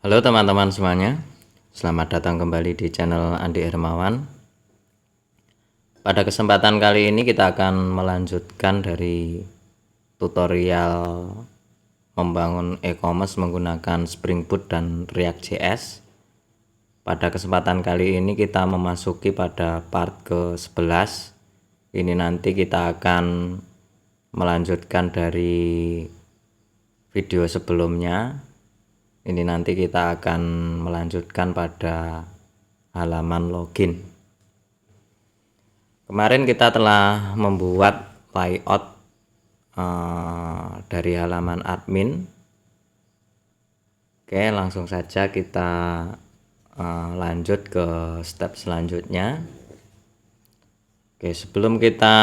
Halo teman-teman semuanya, selamat datang kembali di channel Andi Hermawan. Pada kesempatan kali ini kita akan melanjutkan dari tutorial membangun e-commerce menggunakan Spring Boot dan React.js. Pada kesempatan kali ini kita memasuki pada part ke-11. Ini nanti kita akan melanjutkan dari video sebelumnya. Ini nanti kita akan melanjutkan pada halaman login. Kemarin kita telah membuat layout dari halaman admin. Oke, langsung saja kita lanjut ke step selanjutnya. Oke, sebelum kita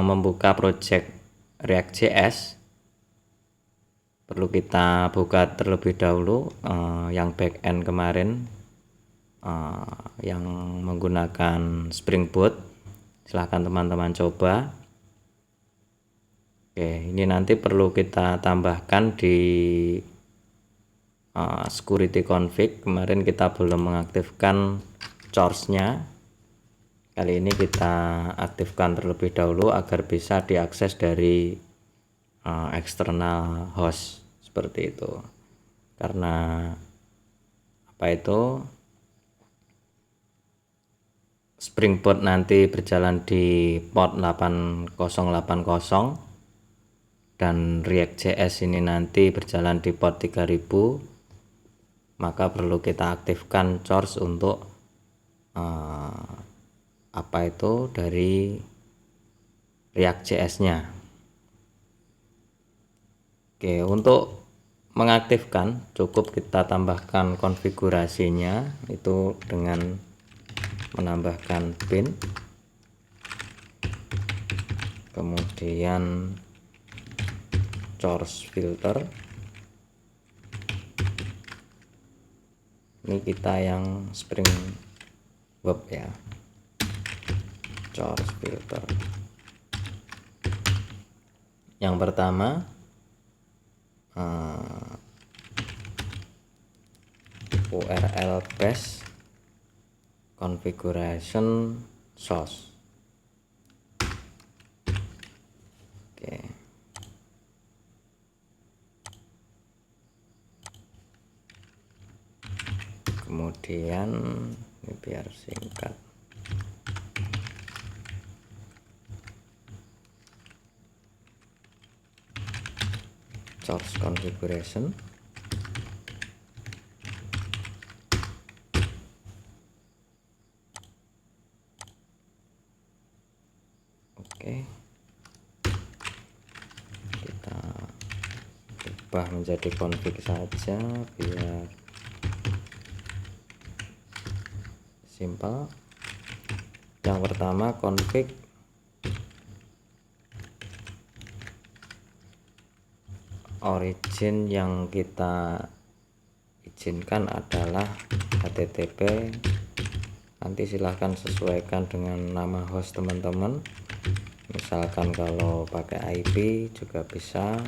membuka project React.js, perlu kita buka terlebih dahulu yang backend kemarin yang menggunakan Spring Boot. Silahkan teman-teman coba. Oke, ini nanti perlu kita tambahkan di security config. Kemarin kita belum mengaktifkan chores-nya. Kali ini kita aktifkan terlebih dahulu agar bisa diakses dari eksternal host seperti itu. Karena apa itu, Spring Boot nanti berjalan di port 8080 dan React.js ini nanti berjalan di port 3000, maka perlu kita aktifkan chores untuk apa itu dari React.js-nya. Oke, untuk mengaktifkan cukup kita tambahkan konfigurasinya itu dengan menambahkan pin, kemudian chores filter. Ini kita yang Spring Web ya, chores filter. Yang pertama URL base configuration source. Oke. Kemudian ini biar singkat. Source configuration. Oke. Kita ubah menjadi config saja biar simple. Yang pertama config origin yang kita izinkan adalah HTTP. Nanti silahkan sesuaikan dengan nama host teman-teman. Misalkan kalau pakai IP juga bisa,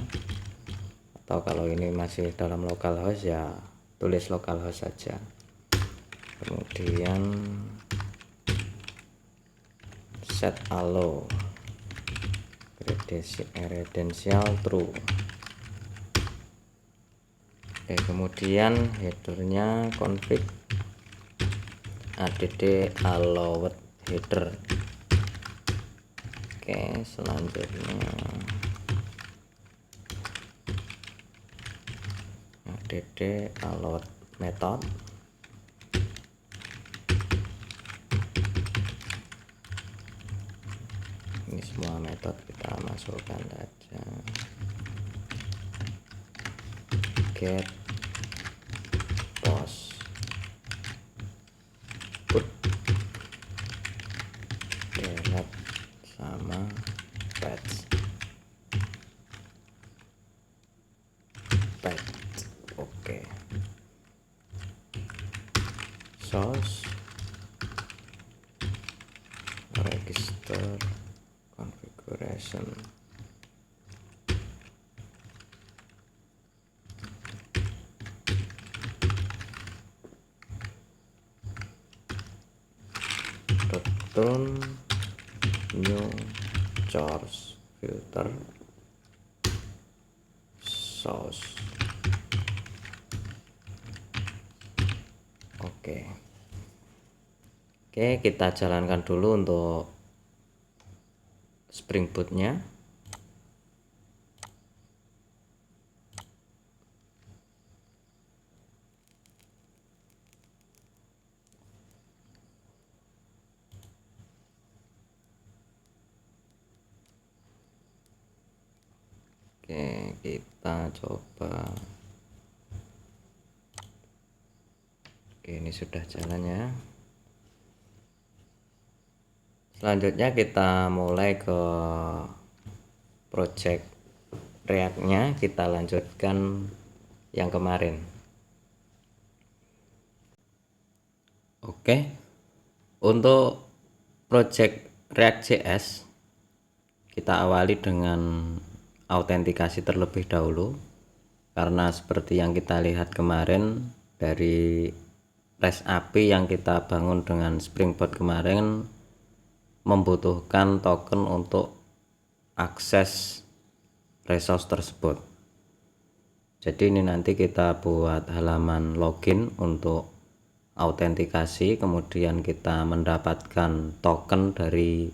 atau kalau ini masih dalam localhost ya tulis localhost saja. Kemudian set allow credential true. Oke, kemudian headernya config add allowed header. Oke, selanjutnya add allowed method. Ini semua metode kita masukkan saja. Get post put delete sama patch. Oke. Source register configuration. turn new source filter source. Oke, kita jalankan dulu untuk Spring Boot-nya. Oke, kita coba. Oke, ini sudah jalannya. Selanjutnya kita mulai ke project React-nya, kita lanjutkan yang kemarin. Oke, untuk project React.js kita awali dengan autentikasi terlebih dahulu, karena seperti yang kita lihat kemarin dari REST API yang kita bangun dengan Spring Boot kemarin membutuhkan token untuk akses resource tersebut. Jadi ini nanti kita buat halaman login untuk autentikasi, kemudian kita mendapatkan token dari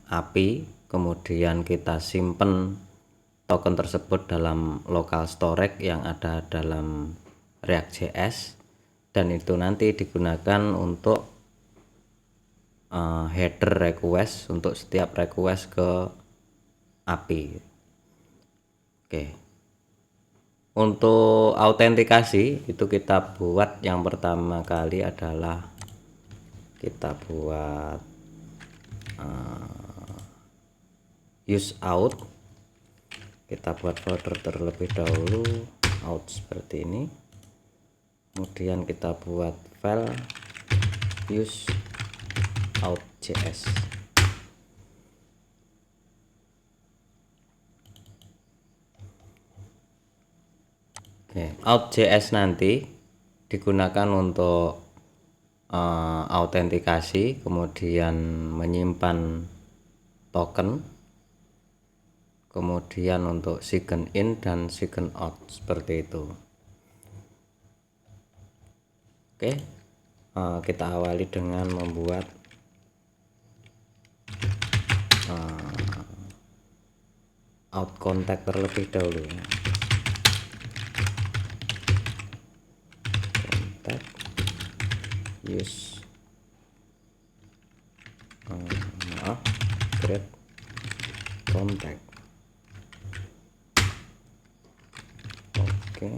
API, kemudian kita simpen token tersebut dalam local storage yang ada dalam React.js, dan itu nanti digunakan untuk header request untuk setiap request ke API. Oke, untuk autentikasi itu kita buat yang pertama kali adalah kita buat use out. Kita buat folder terlebih dahulu out seperti ini, kemudian kita buat file use out.js. Oke, out.js nanti digunakan untuk autentikasi, kemudian menyimpan token, kemudian untuk sign in dan sign out seperti itu. Oke, kita awali dengan membuat out contact terlebih dahulu. Contact use create contact. Oke,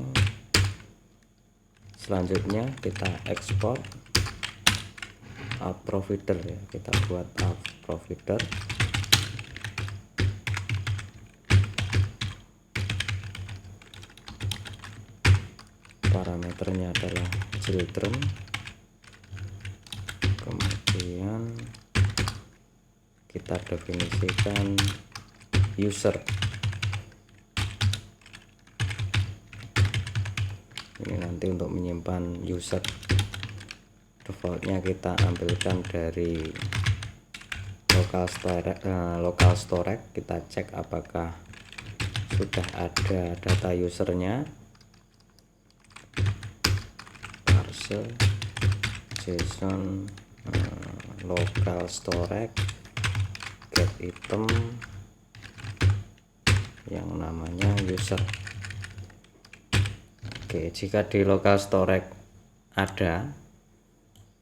selanjutnya kita ekspor out provider ya, kita buat out provider. Parameternya adalah children, kemudian kita definisikan user. Ini nanti untuk menyimpan user, defaultnya kita ambilkan dari local storage. Kita cek apakah sudah ada data usernya. Parse JSON local storage get item yang namanya user. Oke, jika di local storage ada,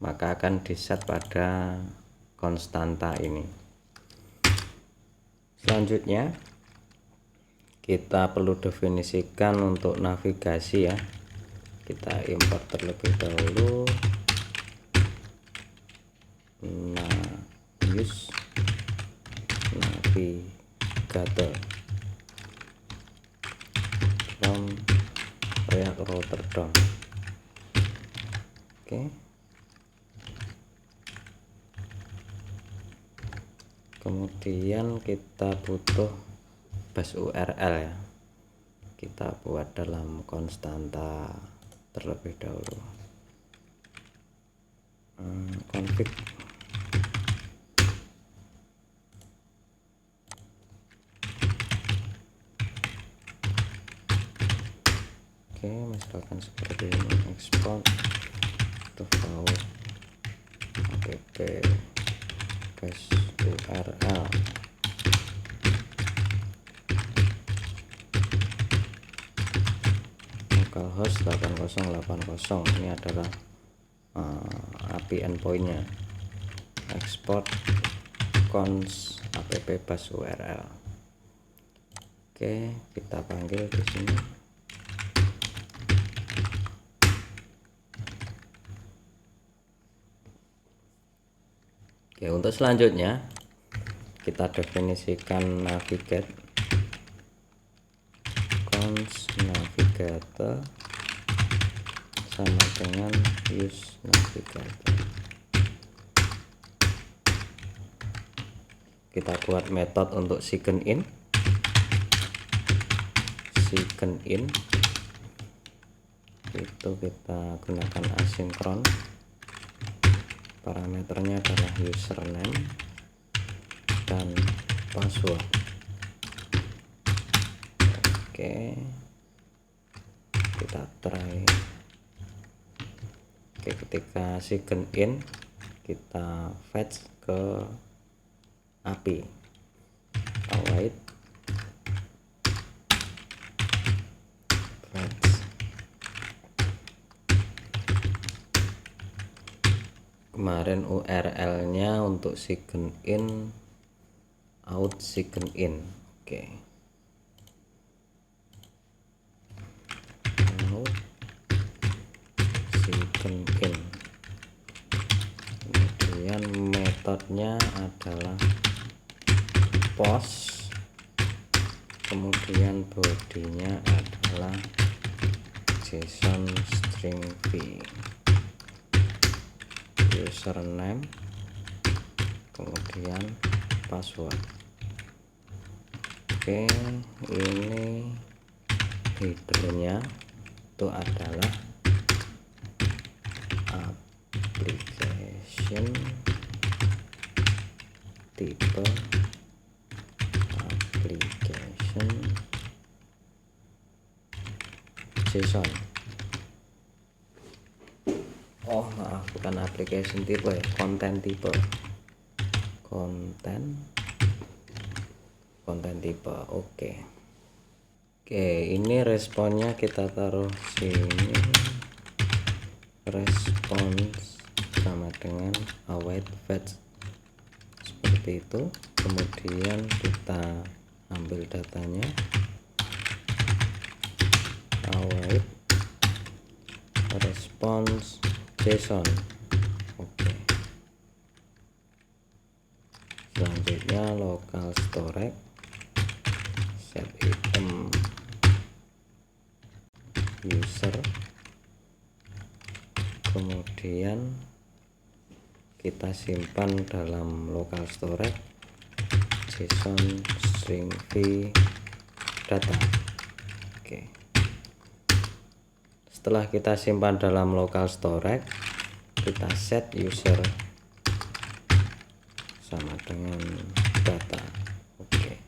maka akan diset pada konstanta ini. Selanjutnya kita perlu definisikan untuk navigasi ya. Kita import terlebih dahulu use navigator from React Rotterdam. Oke, kemudian kita butuh base URL ya, kita buat dalam konstanta terlebih dahulu. config. Oke, misalkan seperti ini, export to file app cache URL. Localhost 8080, ini adalah API endpointnya. Export cons app bus URL. Oke, kita panggil di sini. Oke, untuk selanjutnya kita definisikan navigate cons navigator sama dengan use navigator. Kita buat metode untuk sign in. Itu kita gunakan asinkron. Parameternya adalah username dan password. Oke, kita try. Oke, ketika sign in kita fetch ke API await fetch. Kemarin URL nya untuk sign in out sign in. Oke, out sign in. Kemudian metodenya adalah post, kemudian bodinya adalah JSON string v, username, kemudian password. Oke, ini headernya itu adalah application tipe application JSON. Oh maaf, bukan application tipe ya, konten tipe, konten tipe. Oke, ini responnya kita taruh sini, response sama dengan await fetch seperti itu. Kemudian kita ambil datanya, await response JSON. Oke, selanjutnya local storage, set item user, kemudian kita simpan dalam local storage JSON string v data. Oke, setelah kita simpan dalam local storage, kita set user sama dengan data. Oke,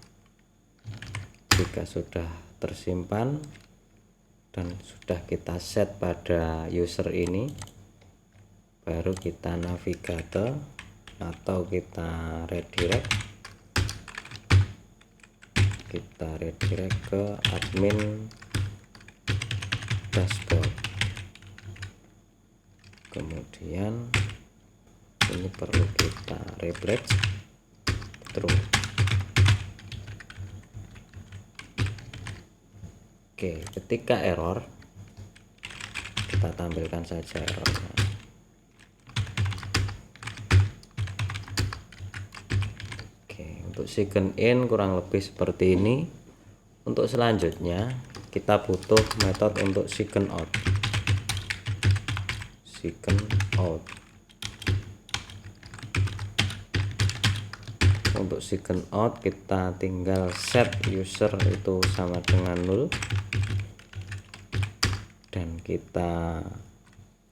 jika sudah tersimpan dan sudah kita set pada user ini, baru kita navigator atau kita redirect ke admin dashboard. Kemudian ini perlu kita refresh true. Oke, ketika error kita tampilkan saja errornya. Oke, untuk sign in kurang lebih seperti ini. Untuk selanjutnya kita butuh metode untuk sign out. Untuk sign out kita tinggal set user itu sama dengan 0 dan kita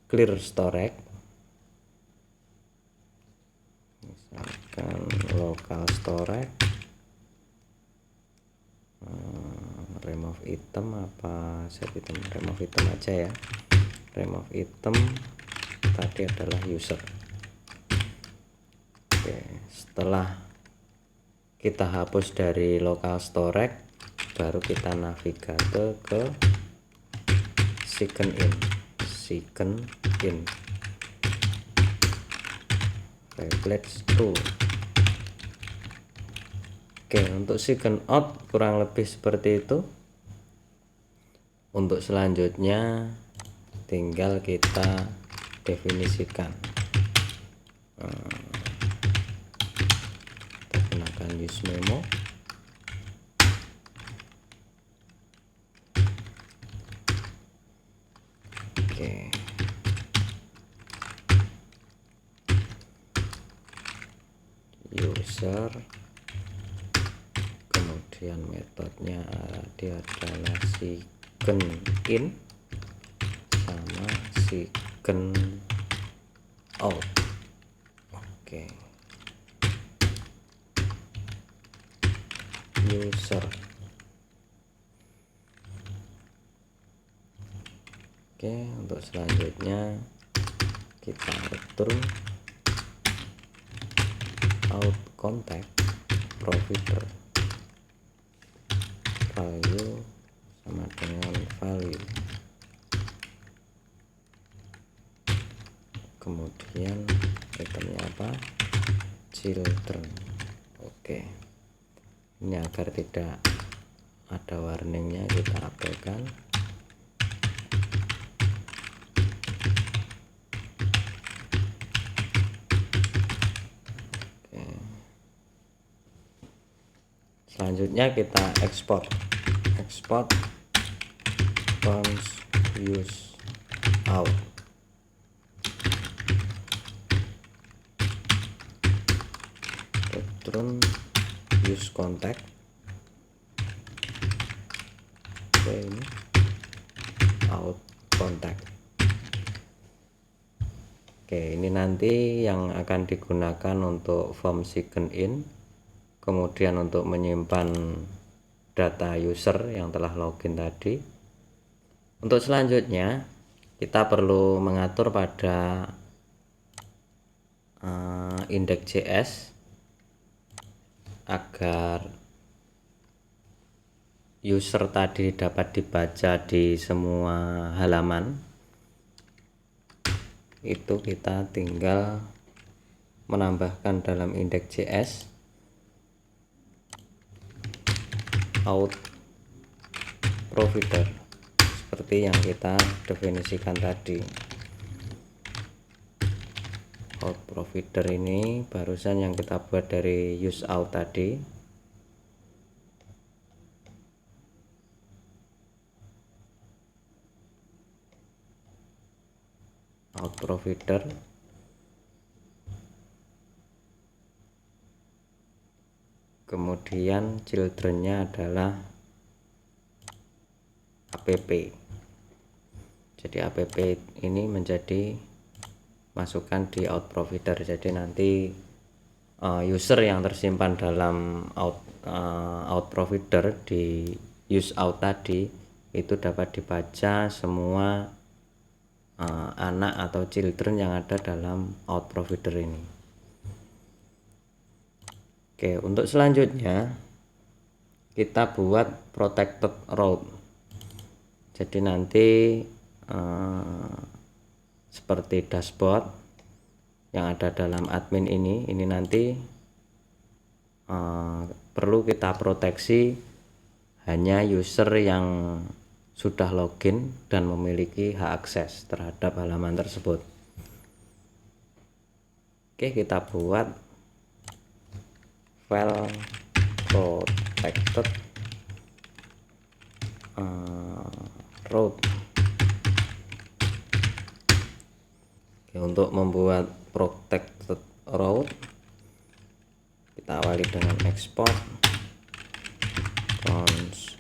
clear storage. dan local storage, remove item apa set item, remove item aja ya, remove item tadi adalah user. Oke, setelah kita hapus dari local storage, baru kita navigate ke second in Fablets tool. Oke, untuk second out kurang lebih seperti itu. Untuk selanjutnya tinggal kita definisikan. Kita gunakan use memo. Oke. User, kemudian metodenya dia adalah second in sama second out. Oke. User. Oke, untuk selanjutnya kita return out contact provider value sama dengan value, kemudian itemnya apa, children. Oke, ini agar tidak ada warningnya kita abaikan. Selanjutnya kita export cons use out. Return use contact. Oke, ini out contact. Oke, ini nanti yang akan digunakan untuk form second in, kemudian untuk menyimpan data user yang telah login tadi. Untuk selanjutnya kita perlu mengatur pada index.js agar user tadi dapat dibaca di semua halaman. Itu kita tinggal menambahkan dalam index.js out provider seperti yang kita definisikan tadi. Out provider ini barusan yang kita buat dari use out tadi. Out provider, kemudian childrennya adalah app. Jadi app ini menjadi masukan di out provider. Jadi nanti user yang tersimpan dalam out provider di use out tadi itu dapat dibaca semua anak atau children yang ada dalam out provider ini. Oke, untuk selanjutnya kita buat protected route. Jadi nanti seperti dashboard yang ada dalam admin ini nanti perlu kita proteksi hanya user yang sudah login dan memiliki hak akses terhadap halaman tersebut. Oke, kita buat file protected route. Oke, untuk membuat protected route kita awali dengan export cons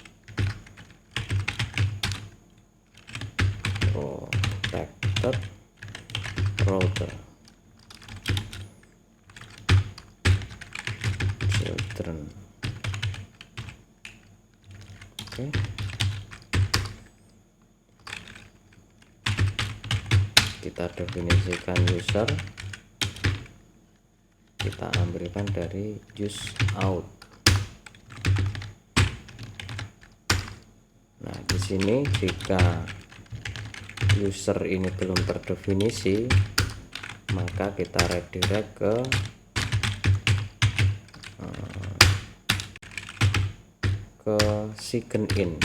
protected router. Oke. Kita definisikan user, kita ambilkan dari use out. Nah, di sini jika user ini belum terdefinisi, maka kita redirect ke second in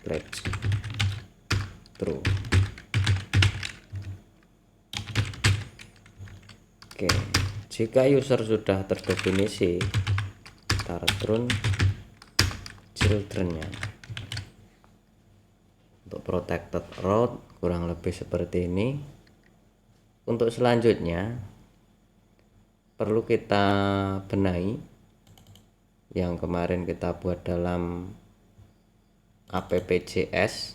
pledge true. Oke, jika user sudah terdefinisi, kita return children-nya. Untuk protected route kurang lebih seperti ini. Untuk selanjutnya perlu kita benahi yang kemarin kita buat dalam app.js.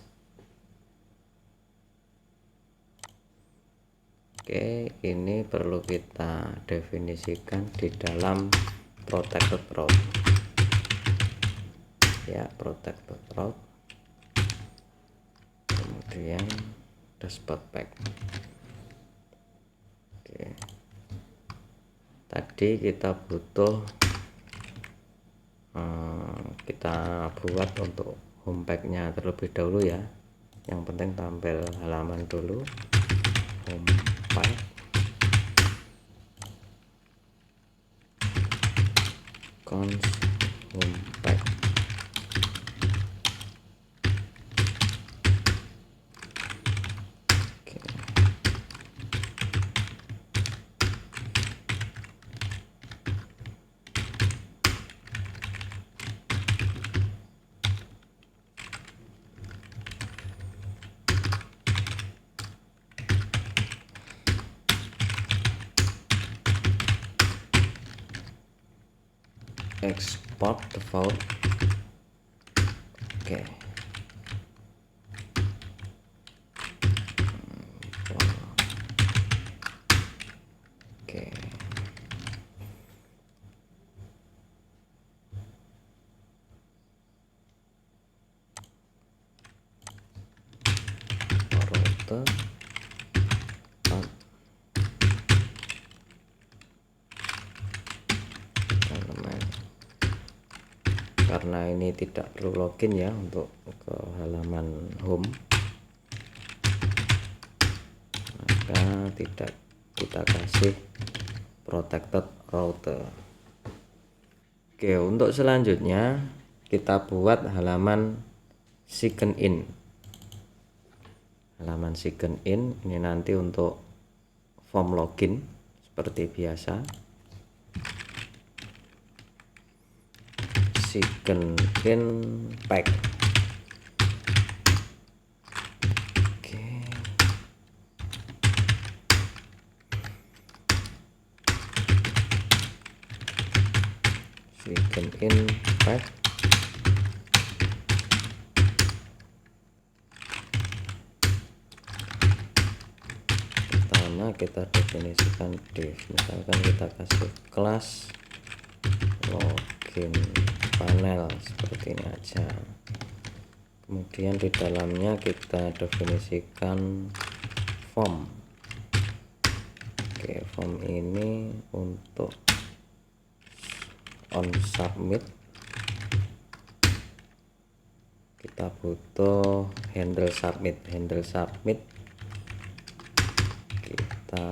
Oke, ini perlu kita definisikan di dalam protected route. Ya, protected route. Kemudian dashboard pack. Oke. Tadi kita butuh kita buat untuk home pack-nya terlebih dahulu ya. Yang penting tampil halaman dulu. Home pack. Cons home pack. Oke. Export default. Oke. Oke. Route karena ini tidak perlu login ya untuk ke halaman home, maka tidak kita kasih protected route. Oke, untuk selanjutnya kita buat halaman second in. Halaman second in ini nanti untuk form login seperti biasa. Second in pack. Oke. Second in pack. Pertama kita definisikan div, misalkan kita kasih kelas login panel seperti ini aja. Kemudian di dalamnya kita definisikan form. Oke, form ini untuk on submit kita butuh handle submit. Kita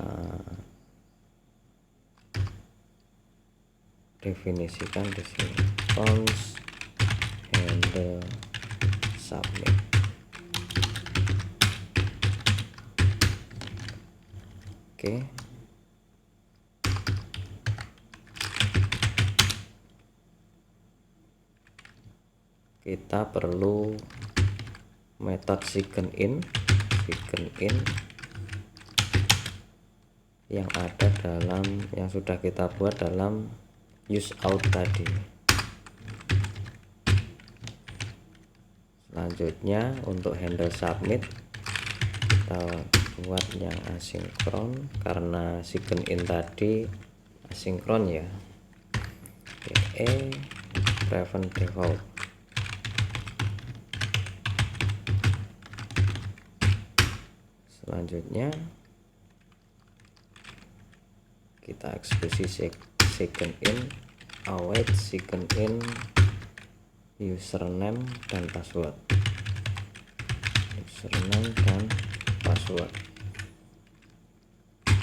definisikan di sini cons handle submit. Oke. Kita perlu metode second in yang ada dalam yang sudah kita buat dalam use out tadi. Selanjutnya untuk handle submit kita buat yang asinkron karena second in tadi asinkron ya. Oke. prevent default. Selanjutnya kita eksekusi second in, await second in username dan password. Username dan password.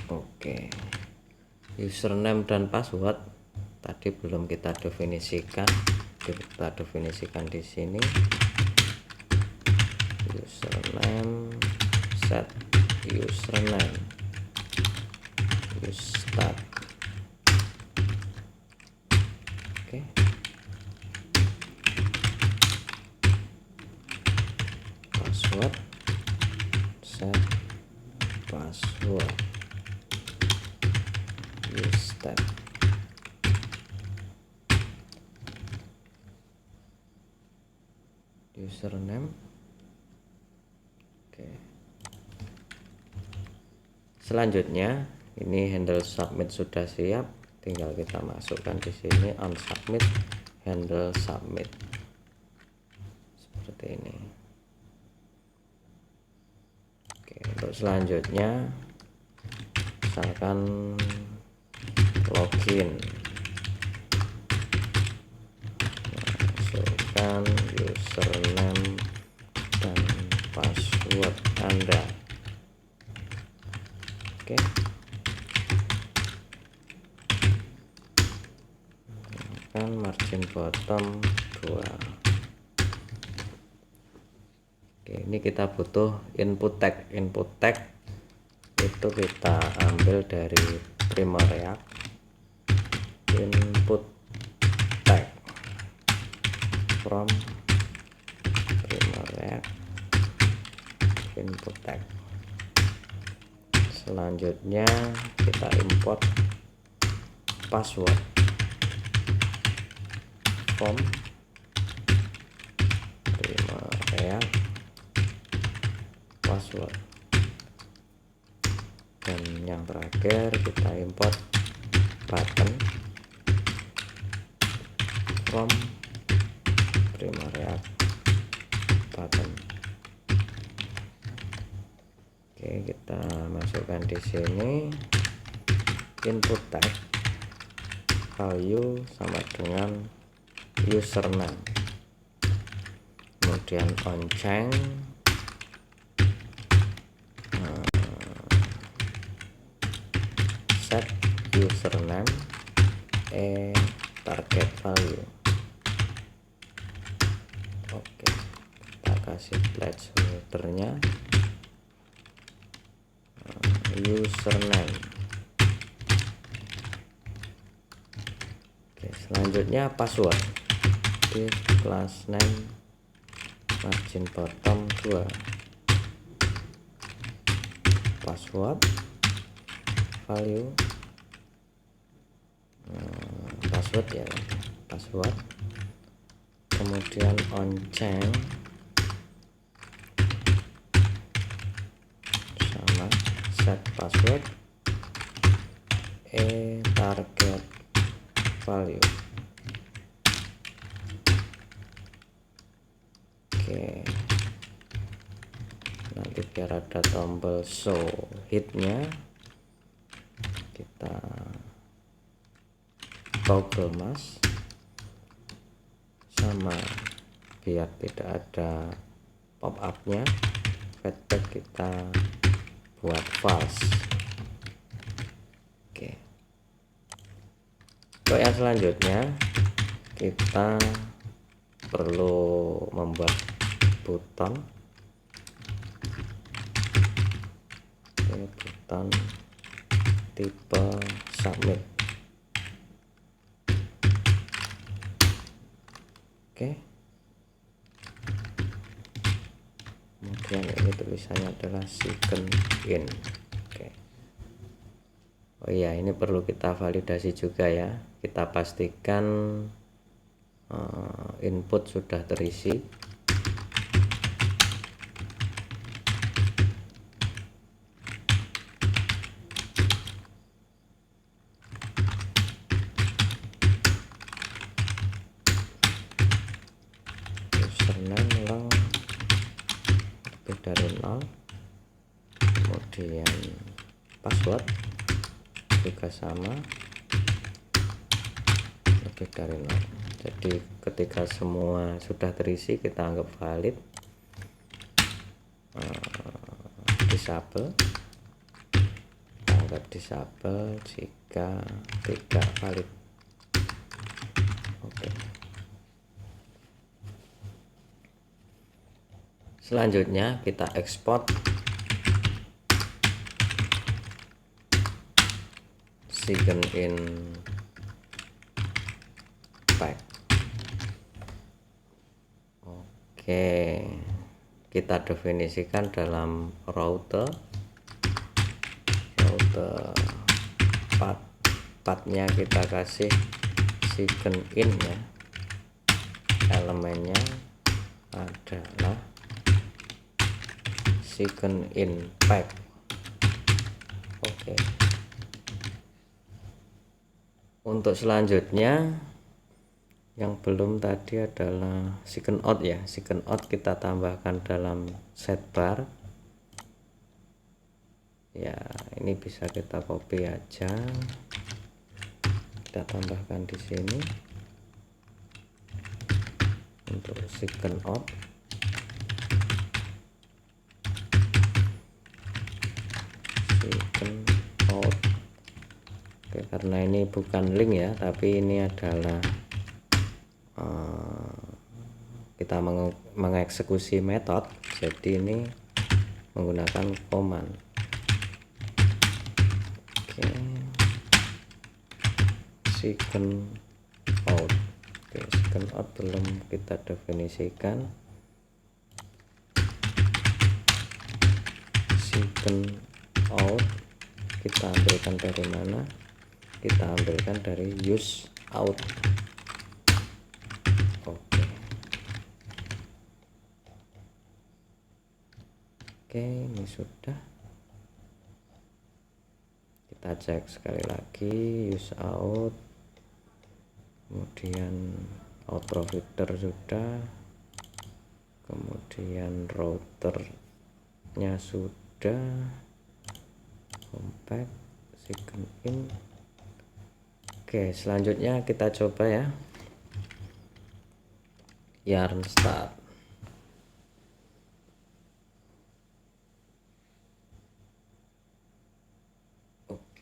Oke. Username dan password tadi belum kita definisikan. Kita definisikan di sini. Username, set username, use start. Oke. Password, set password, use start. Username. Oke. Selanjutnya ini handle submit sudah siap, tinggal kita masukkan di sini on submit, handle submit seperti ini. Oke, untuk selanjutnya misalkan login, masukkan username dan password Anda. Oke. Kan margin bottom 2. Oke, ini kita butuh input tag. Input tag itu kita ambil dari Primoreact. Input tag from Primoreact input tag. Selanjutnya kita import password from Primoreact password, dan yang terakhir kita import button from Primoreact button. Oke, kita masukkan di sini input tag value sama dengan username, kemudian on-chain set username target value. Oke, kita kasih placeholdernya username. Oke, selanjutnya password di class name margin bottom 2. Password value password ya, password, kemudian on-chain sama set password target value. Oke, nanti biar ada tombol show hitnya kita toggle mas, sama biar tidak ada pop up-nya, feedback kita buat false. Oke, untuk yang selanjutnya kita perlu membuat button. Oke, button tipe submit. Oke, kemudian ini tulisannya adalah second in. Oke. Oh iya, ini perlu kita validasi juga ya, kita pastikan input sudah terisi. dari 0, kemudian password juga sama, lebih dari 0. Jadi ketika semua sudah terisi kita anggap valid, disable, anggap disable jika tidak valid. Oke. Selanjutnya kita ekspor Sign in pack. Oke, kita definisikan dalam router pathnya kita kasih sign in ya, elemennya adalah sign in pack. Oke. Untuk selanjutnya yang belum tadi adalah sign out ya. Sign out kita tambahkan dalam setbar. Ya, ini bisa kita copy aja. Kita tambahkan di sini untuk sign out. Sign out. Oke, karena ini bukan link ya, tapi ini adalah kita mengeksekusi metode, jadi ini menggunakan command. Oke, sign out. Oke, sign out belum kita definisikan. Sign out kita ambilkan dari mana? Kita ambilkan dari use out. Oke, ini sudah. Kita cek sekali lagi use out, kemudian out provider sudah, kemudian routernya sudah, compact, sign in. Oke, selanjutnya kita coba ya, yarn start.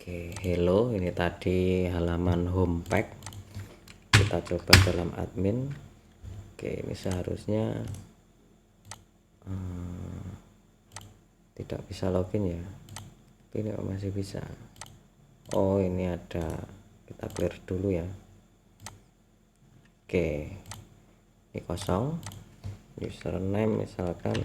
Oke, hello, ini tadi halaman home pack. Kita coba dalam admin. Oke, ini seharusnya tidak bisa login ya, tapi ini masih bisa. Oh, ini ada, kita clear dulu ya. Oke, ini kosong. Username misalkan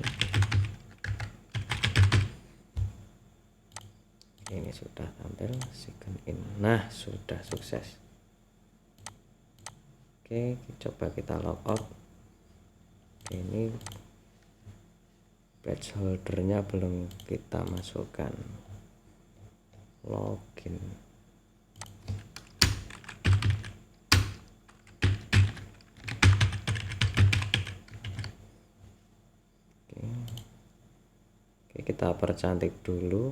ini sudah tampil sign in. Nah, sudah sukses. Oke, coba kita logout. Ini page holdernya belum kita masukkan. Login. Oke, kita percantik dulu.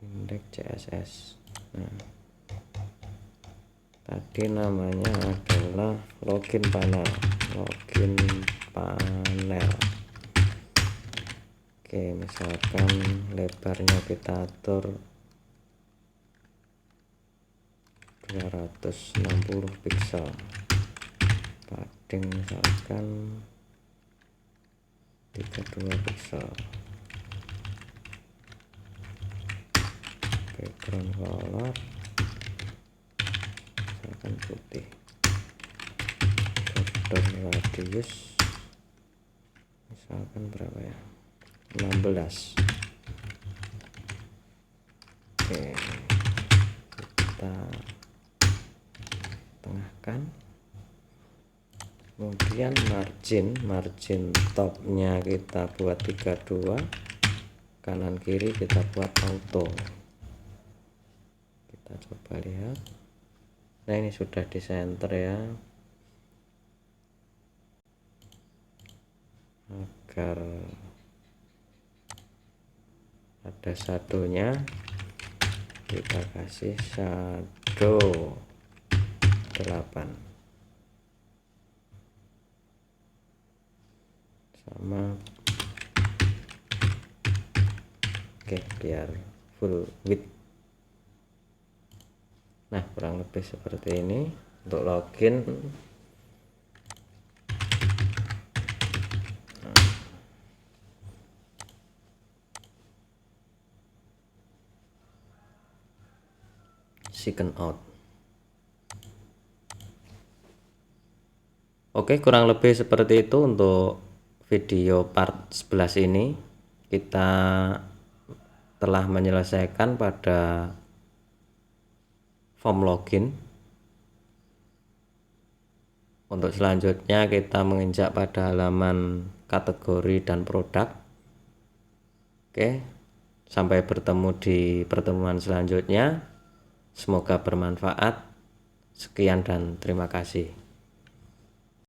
Index CSS. Nah, tadi namanya adalah login panel. Oke, misalkan lebarnya kita atur 260 pixel, padding misalkan 32 pixel, background color misalkan putih, border radius misalkan berapa ya, 16. Oke, kita tengahkan. Kemudian margin topnya kita buat 32, kanan kiri kita buat auto. Kita coba lihat. Nah, ini sudah di center ya, agar ada shadownya. Kita kasih shadow 8 sama, oke, biar full width. Nah, kurang lebih seperti ini. Untuk login, sign out. Oke, kurang lebih seperti itu untuk video part 11 ini. Kita telah menyelesaikan pada form login. Untuk selanjutnya kita menginjak pada halaman kategori dan produk. Oke, sampai bertemu di pertemuan selanjutnya. Semoga bermanfaat. Sekian dan terima kasih.